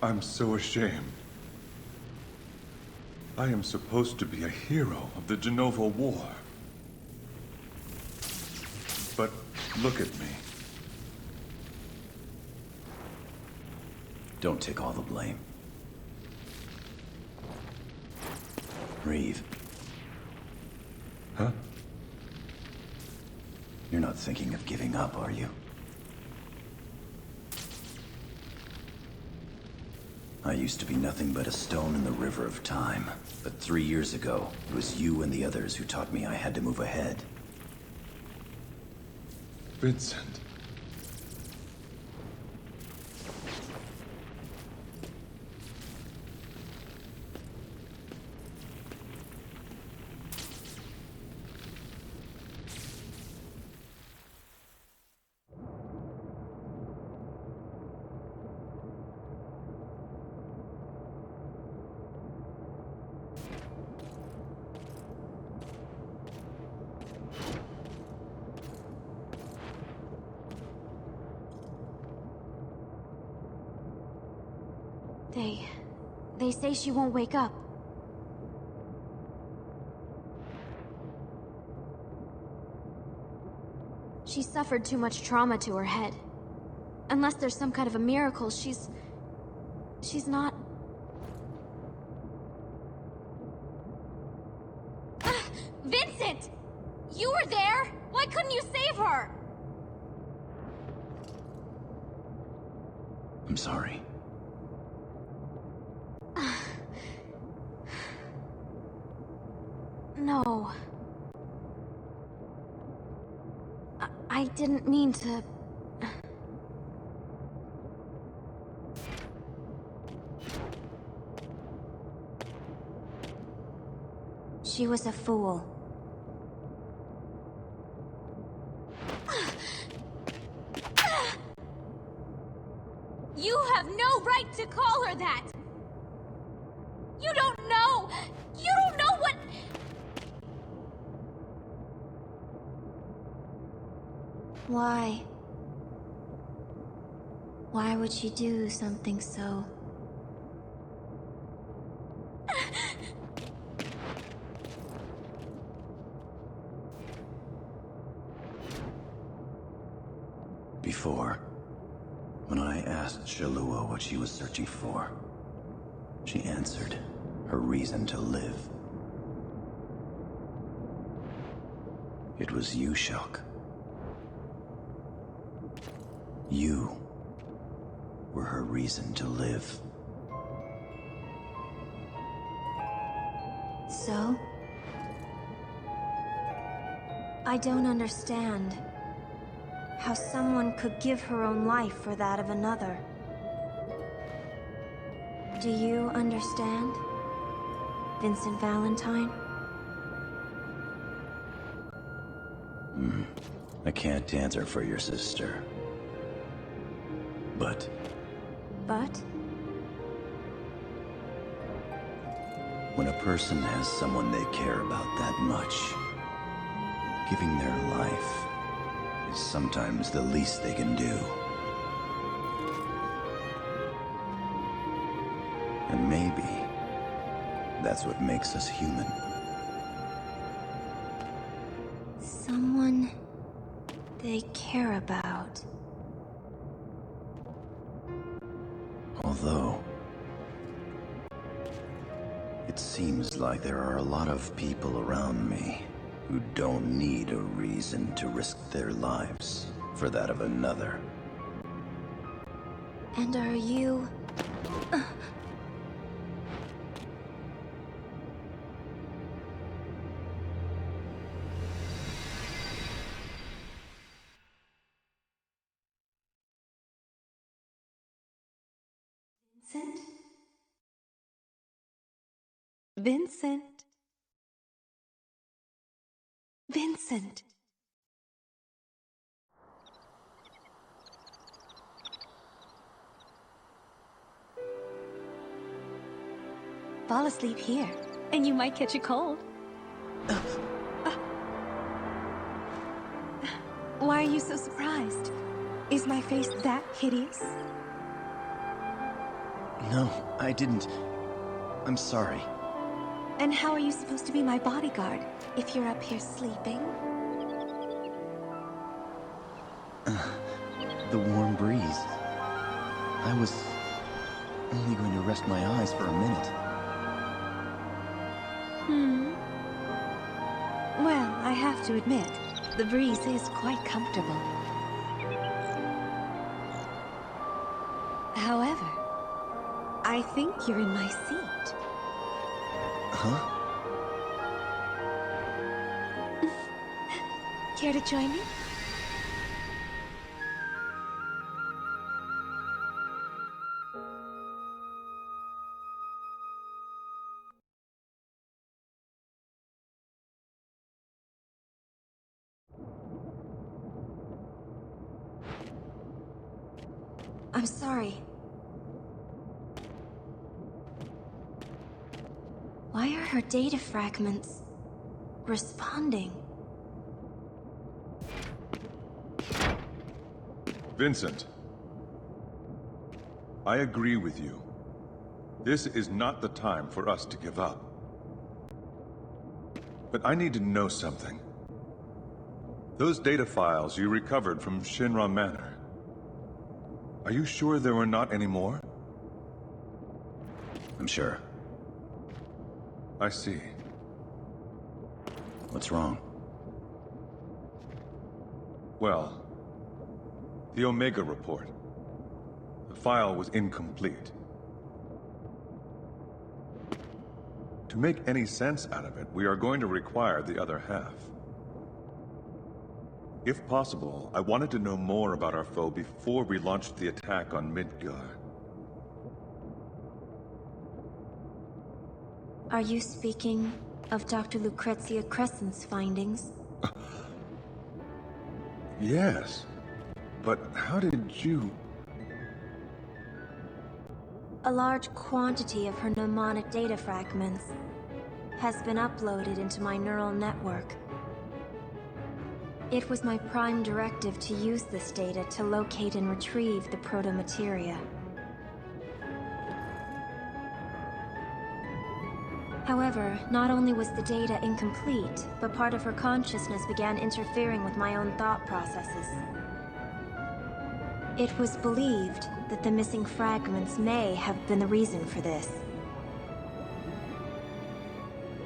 I'm so ashamed. I am supposed to be a hero of the Genova War. But look at me. Don't take all the blame. Reeve. Huh? You're not thinking of giving up, are you? I used to be nothing but a stone in the river of time. But 3 years ago, it was you and the others who taught me I had to move ahead. Vincent. They say she won't wake up. She suffered too much trauma to her head. Unless there's some kind of a miracle, she's not... Vincent! You were there? Why couldn't you save her? I'm sorry. No. I didn't mean to... She was a fool. You have no right to call her that! You don't know! You don't know what... Why? Why would she do something so... Before, when I asked Shalua what she was searching for, she answered her reason to live. It was you, Shulk. You were her reason to live. So? I don't understand how someone could give her own life for that of another. Do you understand, Vincent Valentine? I can't answer for your sister. But But? when a person has someone they care about that much, giving their life is sometimes the least they can do. And maybe that's what makes us human. Someone they care about. Although, it seems like there are a lot of people around me who don't need a reason to risk their lives for that of another. And are you... Vincent? Vincent? Vincent? Fall asleep here, and you might catch a cold. Why are you so surprised? Is my face that hideous? No, I didn't. I'm sorry. And how are you supposed to be my bodyguard if you're up here sleeping? The warm breeze. I was only going to rest my eyes for a minute. Well, I have to admit, the breeze is quite comfortable. However, I think you're in my seat. Huh? Care to join me? I'm sorry. Why are her data fragments responding? Vincent. I agree with you. This is not the time for us to give up. But I need to know something. Those data files you recovered from Shinra Manor. Are you sure there were not any more? I'm sure. I see. What's wrong? Well, the Omega report. The file was incomplete. To make any sense out of it, we are going to require the other half. If possible, I wanted to know more about our foe before we launched the attack on Midgar. Are you speaking of Dr. Lucrezia Crescent's findings? Yes. But how did you... A large quantity of her mnemonic data fragments has been uploaded into my neural network. It was my prime directive to use this data to locate and retrieve the proto-materia. However, not only was the data incomplete, but part of her consciousness began interfering with my own thought processes. It was believed that the missing fragments may have been the reason for this.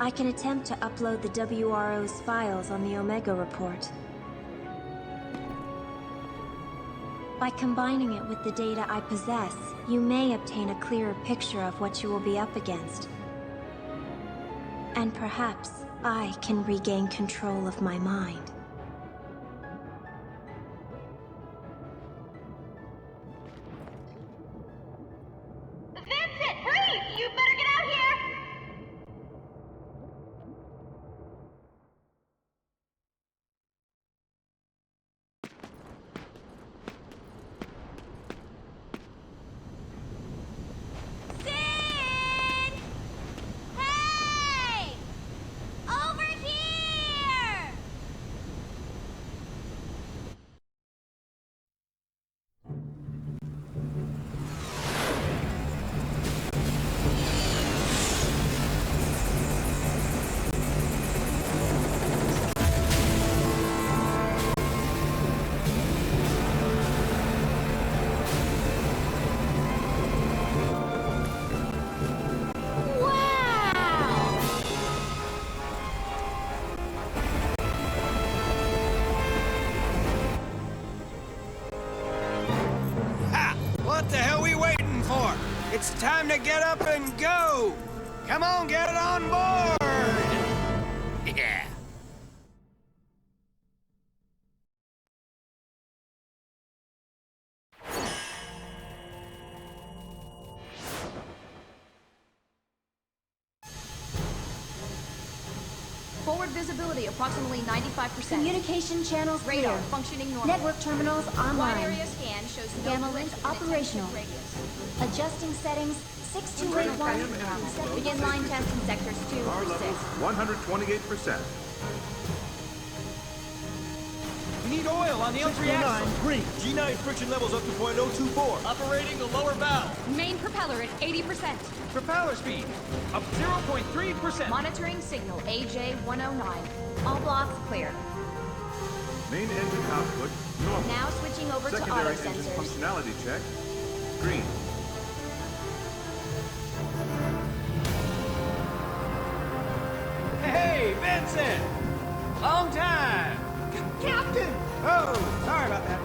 I can attempt to upload the WRO's files on the Omega report. By combining it with the data I possess, you may obtain a clearer picture of what you will be up against. And perhaps I can regain control of my mind. Vincent, please! You better get out here! Sin! Hey! Over here! Wow! Ha! What the hell we waiting for? It's time to get up and go! Come on, get it on board! Yeah. Forward visibility approximately 95%. Communication channels Radar clear. functioning normally. Network terminals Wide online. area scan shows no Gamma glitch link within a 10 operational. radius. Adjusting settings 6281. Begin line test in sectors 2 Power through 6. levels 128%. We need oil on the L3 axle. Green. G9 friction levels up to .024. Operating the lower valve. Main propeller at 80%. Propeller speed up 0.3%. Monitoring signal AJ-109. All blocks clear. Main engine output, normal. Now switching over to auto Secondary engine sensors. functionality check, green. Hey, Vincent! Long time! Captain! Oh, sorry about that.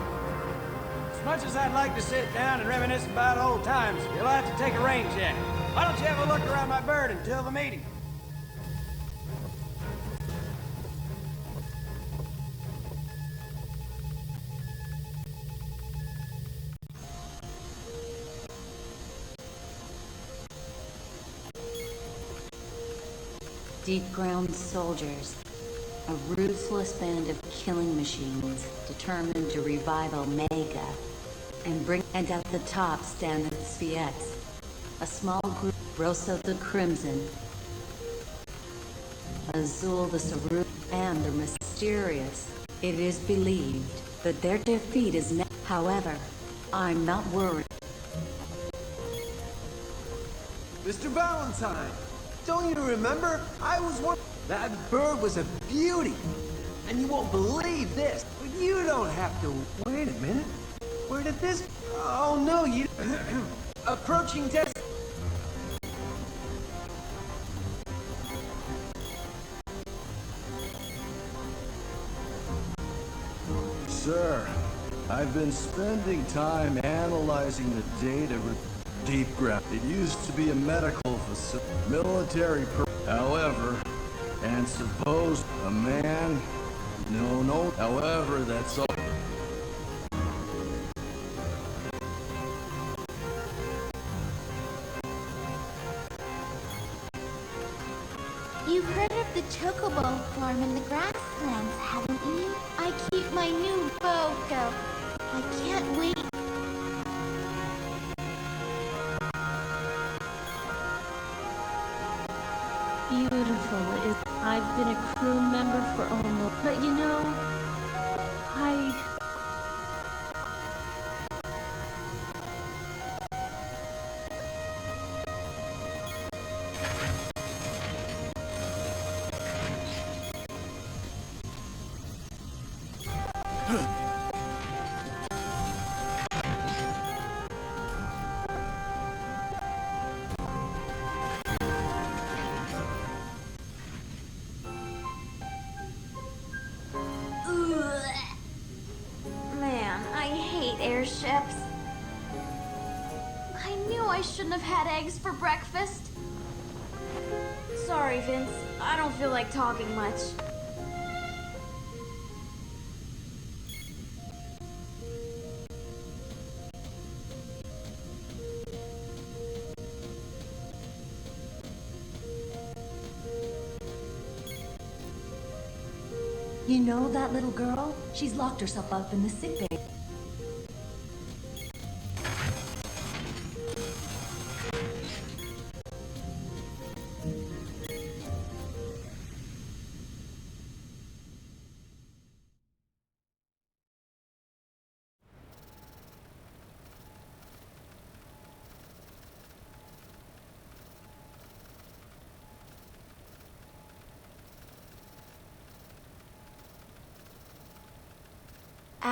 As much as I'd like to sit down and reminisce about old times, you'll have to take a rain check. Why don't you have a look around my bird until the meeting? Deep ground soldiers, a ruthless band of killing machines determined to revive Omega and at the top stand the Sviets, a small group, Rosa the Crimson, Azul the Saru, and the mysterious. It is believed that their defeat is next. However, I'm not worried. Mr. Valentine, don't you remember? I was one. That bird was a beauty. And you won't believe this. But you don't have to. Wait a minute. Where did this? Oh no, you. Approaching test. Sir, I've been spending time analyzing the data with deep ground. It used to be a medical facility, military however, and suppose a man, no, however, that's all. You've heard of the Chocobo farm in the grasslands, haven't you? I keep my new Bogo. I can't wait. Beautiful. I've been a crew member for almost, but you know, Man, I hate airships. I knew I shouldn't have had eggs for breakfast. Sorry, Vince. I don't feel like talking much. you know that little girl? She's locked herself up in the sickbay.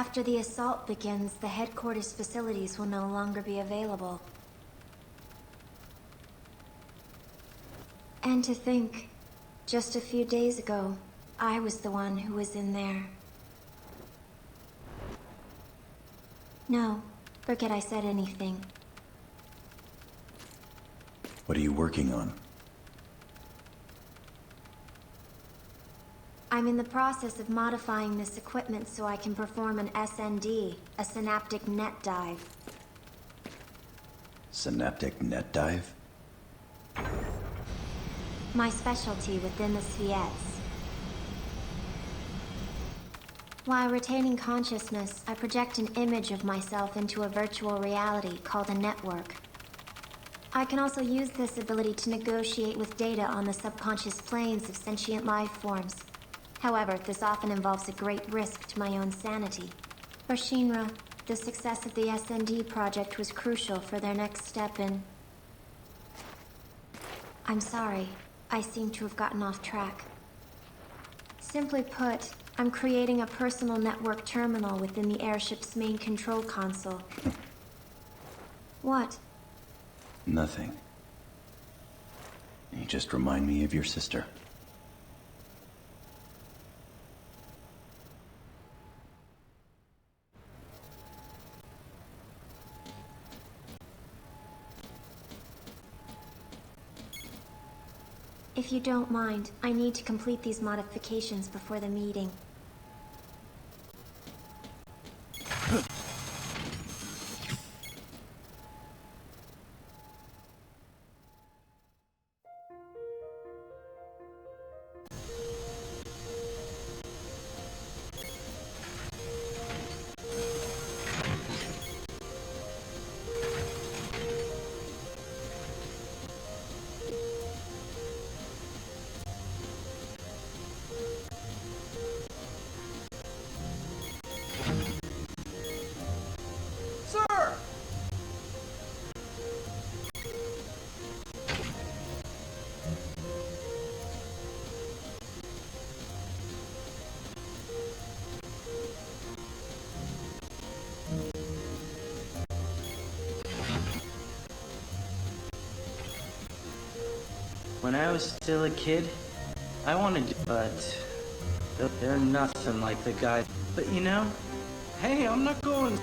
After the assault begins, the headquarters facilities will no longer be available. And to think, just a few days ago, I was the one who was in there. No, forget I said anything. What are you working on? I'm in the process of modifying this equipment so I can perform an SND, a synaptic net dive. Synaptic net dive? My specialty within the Sviets. While retaining consciousness, I project an image of myself into a virtual reality called a network. I can also use this ability to negotiate with data on the subconscious planes of sentient life forms. However, this often involves a great risk protect my own sanity. For Shinra, the success of the SND project was crucial for their next step in... I'm sorry, I seem to have gotten off track. Simply put, I'm creating a personal network terminal within the airship's main control console. What? Nothing. You just remind me of your sister. If you don't mind, I need to complete these modifications before the meeting. Sir! When I was still a kid, I wanted to, but they're nothing like the guy. But you know, hey, I'm not going.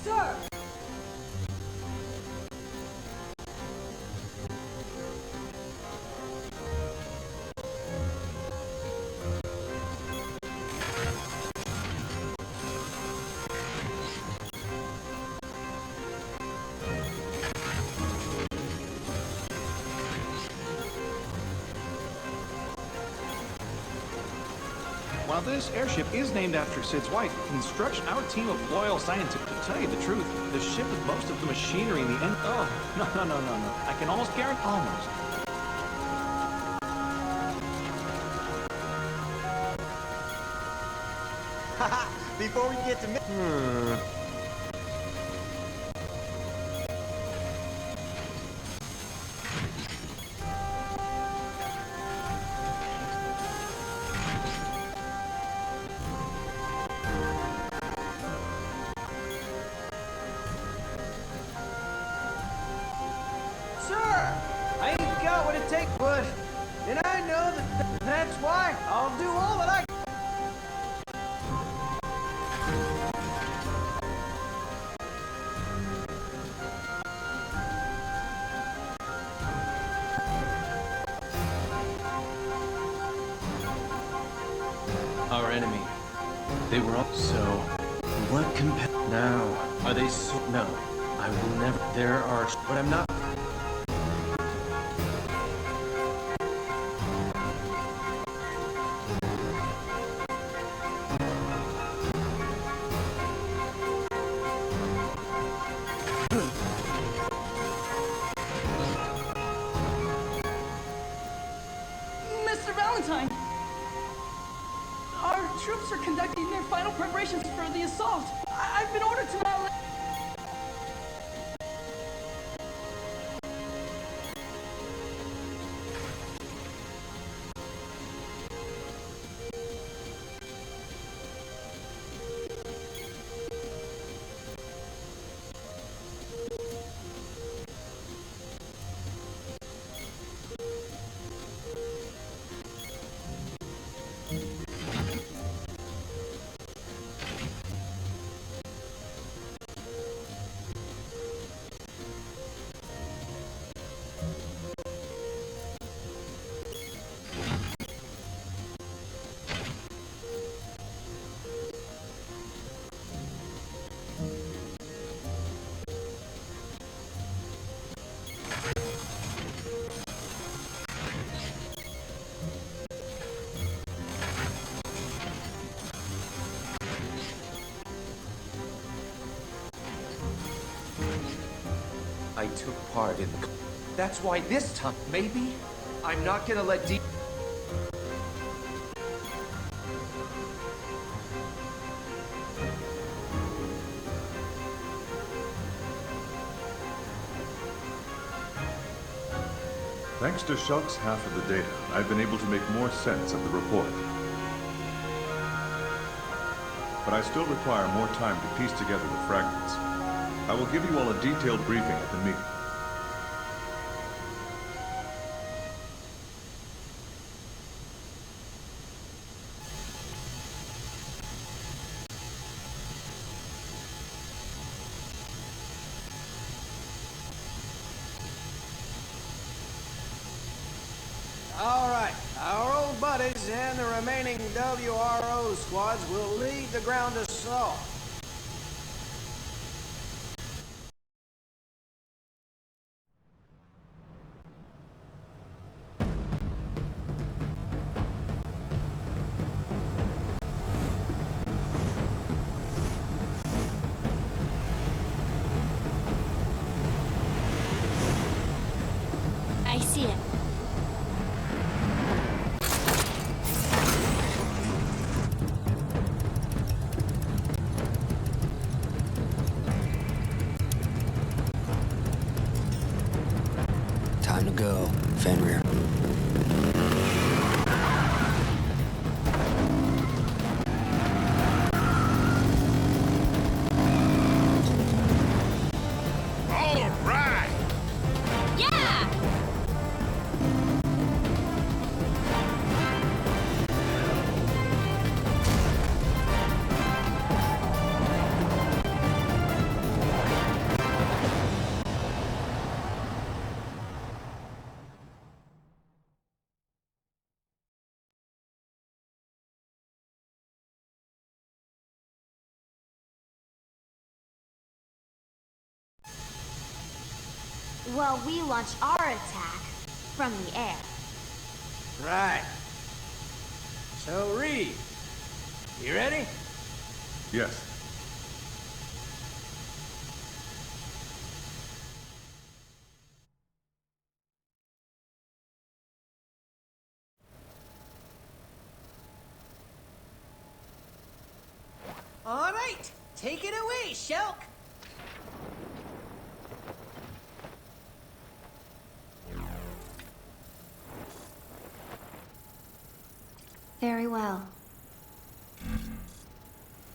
Sir! While this airship is named after Sid's wife, construction, our team of loyal scientists, to tell you the truth, the ship with most of the machinery in the end. Oh, no. I can almost guarantee. Almost. Before we get to Sir! I ain't got what it takes, but... And I know that's why I'll do all that I... Our enemy. They were all so... What Now, are they so... No, I will never... There are... But I'm not... Mr. Valentine! Our troops are conducting their final preparations for the assault. I've been ordered to not let... I took part in the... That's why this time, maybe, I'm not gonna let Thanks to Shulk's half of the data, I've been able to make more sense of the report. But I still require more time to piece together the fragments. I will give you all a detailed briefing at the meeting. All right, our old buddies and the remaining WRO squads will lead the ground assault. I see it. Time to go, Fenrir. All right! Yeah! Well, we launch our attack from the air. Right. So, Reed, you ready? Yes. All right, take it away, Shulk. Very well.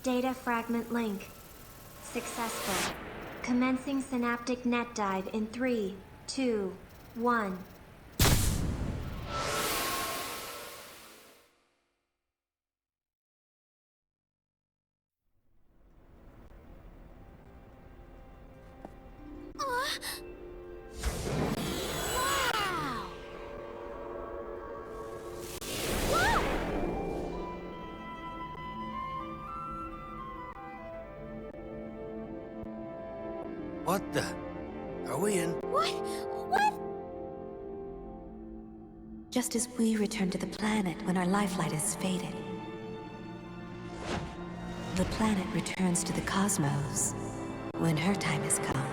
Data fragment link. Successful. Commencing synaptic net dive in 3, 2, 1. What the? Are we in? What? What? Just as we return to the planet when our lifelight is faded, the planet returns to the cosmos when her time has come.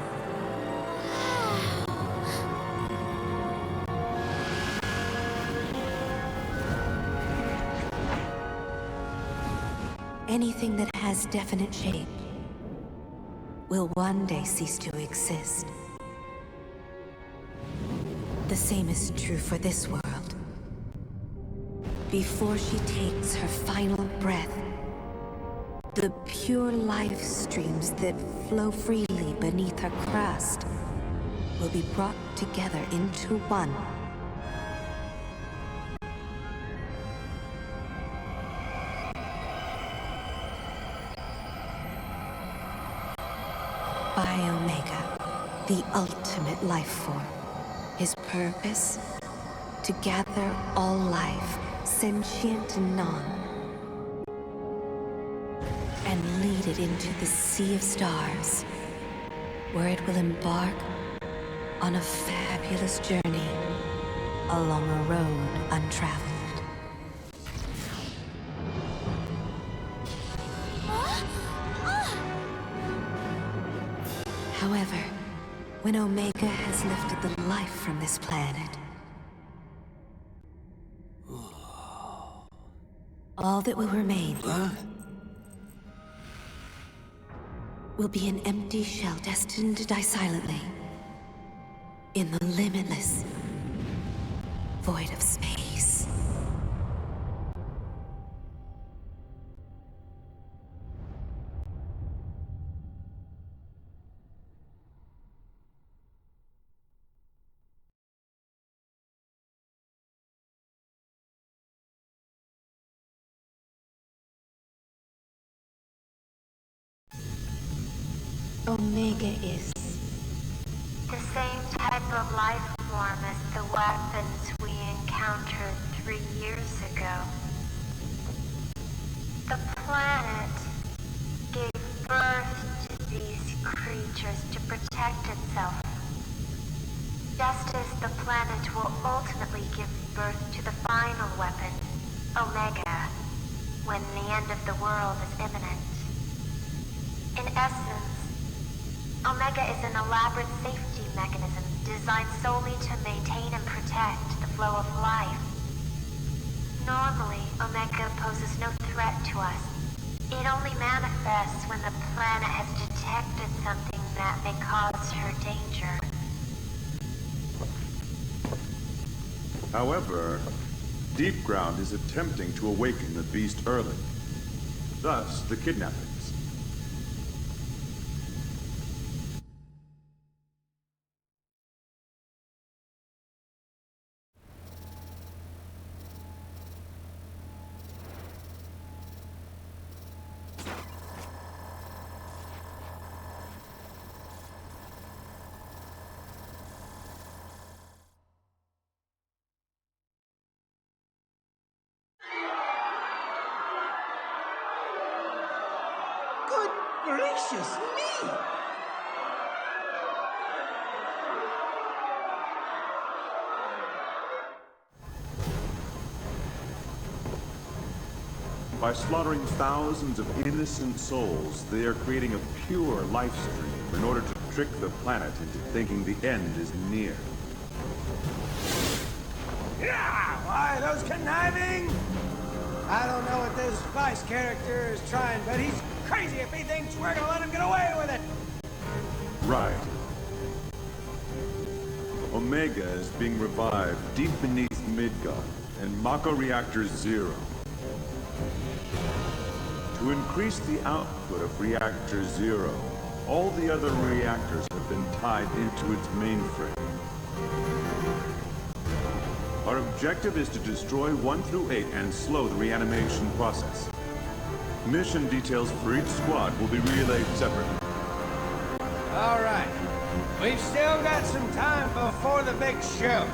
Anything that has definite shape will one day cease to exist. The same is true for this world. Before she takes her final breath, the pure life streams that flow freely beneath her crust will be brought together into one. Omega, the ultimate life form. His purpose? To gather all life, sentient and non, and lead it into the sea of stars, where it will embark on a fabulous journey along a road untraveled. However, when Omega has lifted the life from this planet, all that will remain will be an empty shell destined to die silently in the limitless, void of space. Omega is the same type of life form as the weapons we encountered 3 years ago. The planet gave birth to these creatures to protect itself, just as the planet will ultimately give birth to the final weapon, Omega, when the end of the world is imminent. In essence, Omega is an elaborate safety mechanism designed solely to maintain and protect the flow of life. Normally, Omega poses no threat to us. It only manifests when the planet has detected something that may cause her danger. However, Deep Ground is attempting to awaken the beast early. Thus, the kidnappings. Good gracious me! By slaughtering thousands of innocent souls, they are creating a pure life stream in order to trick the planet into thinking the end is near. Yeah! Why, those conniving? I don't know what this Vice character is trying, but he's crazy if he thinks we're gonna let him get away with it! Right. Omega is being revived deep beneath Midgard and Mako Reactor Zero. To increase the output of Reactor Zero, all the other reactors have been tied into its mainframe. Our objective is to destroy 1 through 8 and slow the reanimation process. Mission details for each squad will be relayed separately. All right. We've still got some time before the big show.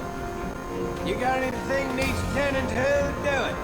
You got anything needs tending to, do it.